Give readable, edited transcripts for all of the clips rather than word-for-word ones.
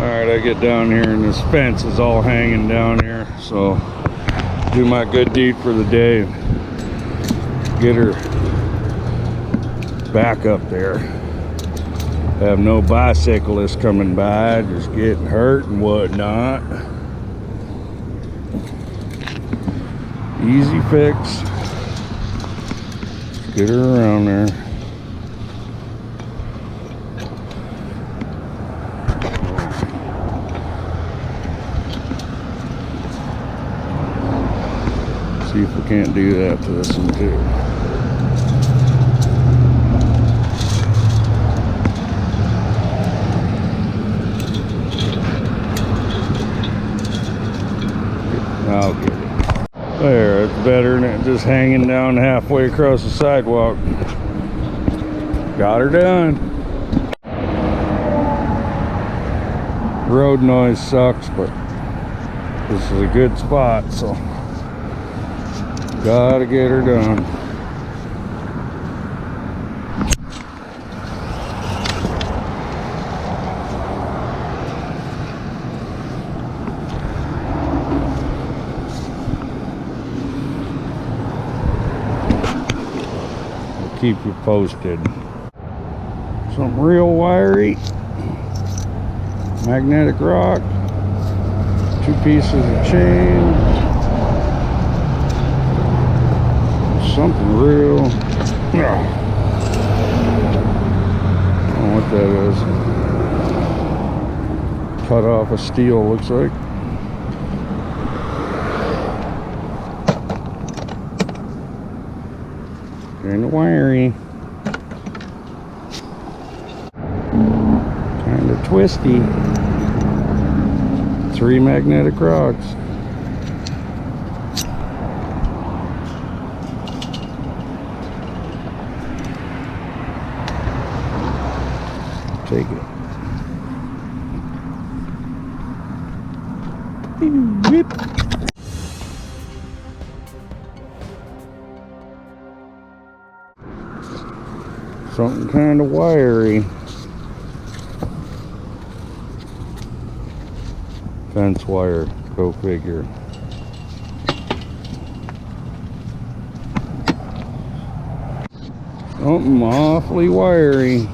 Alright, I get down here and this fence is all hanging down here, so do my good deed for the day. Get her back up there. Have no bicyclists coming by, just getting hurt and whatnot. Easy fix. Get her around there. See if we can't do that to this one too. I'll get it. There, it's better than it just hanging down halfway across the sidewalk. Got her done. Road noise sucks, but this is a good spot, so gotta get her done. I'll keep you posted. Something real wiry. Magnetic rock. 2 pieces of chain. Something real. I don't know what that is. Cut off a steel, looks like. Kinda wiry. Kinda twisty. 3 magnetic rocks. Take it. Whip. Something kind of wiry. Fence wire, go figure. Something awfully wiry.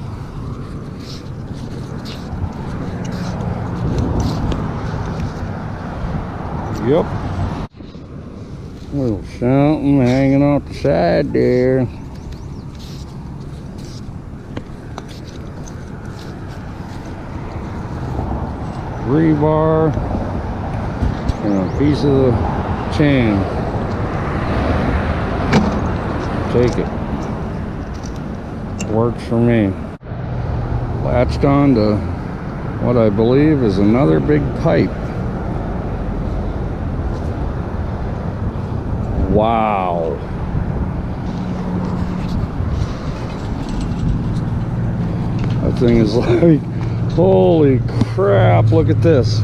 Yep. A little something hanging off the side there. Rebar and a piece of the chain. Take it. Works for me. Latched on to what I believe is another big pipe. Wow. That thing is like, holy crap, look at this.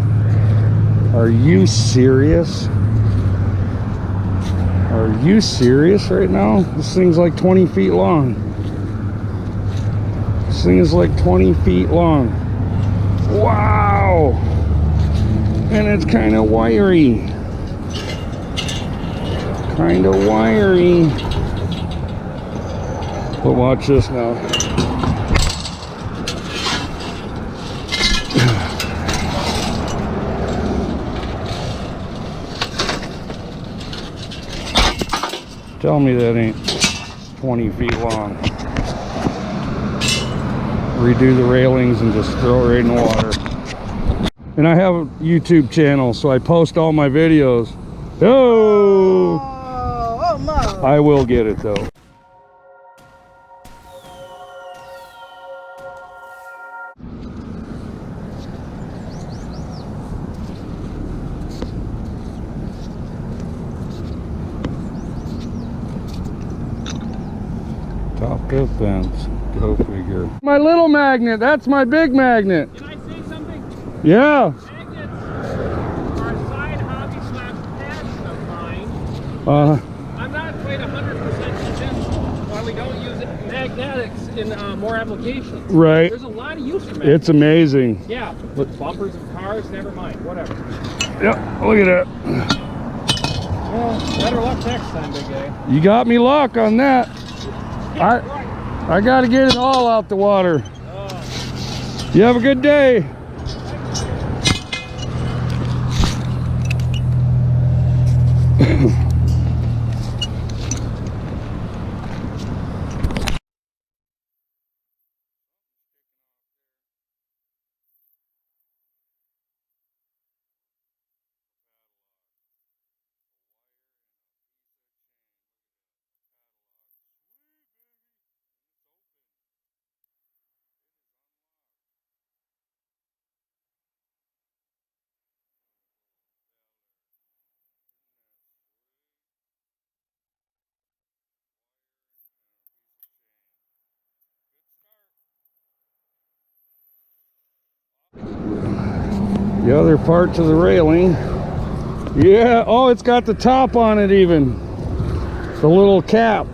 Are you serious? Are you serious right now? This thing's like 20 feet long. This thing is like 20 feet long. Wow. And it's kind of wiry. Kind of wiry. But watch this now. Tell me that ain't 20 feet long. Redo the railings and just throw it right in the water. And I have a YouTube channel, so I post all my videos. Oh! Oh no! I will get it though. Top of fence. Go figure. My little magnet. That's my big magnet. Can I say something? Yeah. Magnets are a side hobby / passion of mine. I'm not quite 100% convinced why we don't use magnetics in more applications. Right. There's a lot lot of use for magnets. It's amazing. Yeah, bumpers of cars, never mind, whatever. Yep, look at that. Well, better luck next time, big guy. You got me luck on that. Yeah, right. I got to get it all out the water. You have a good day. The other part to the railing. Yeah, oh, it's got the top on it even. The little cap.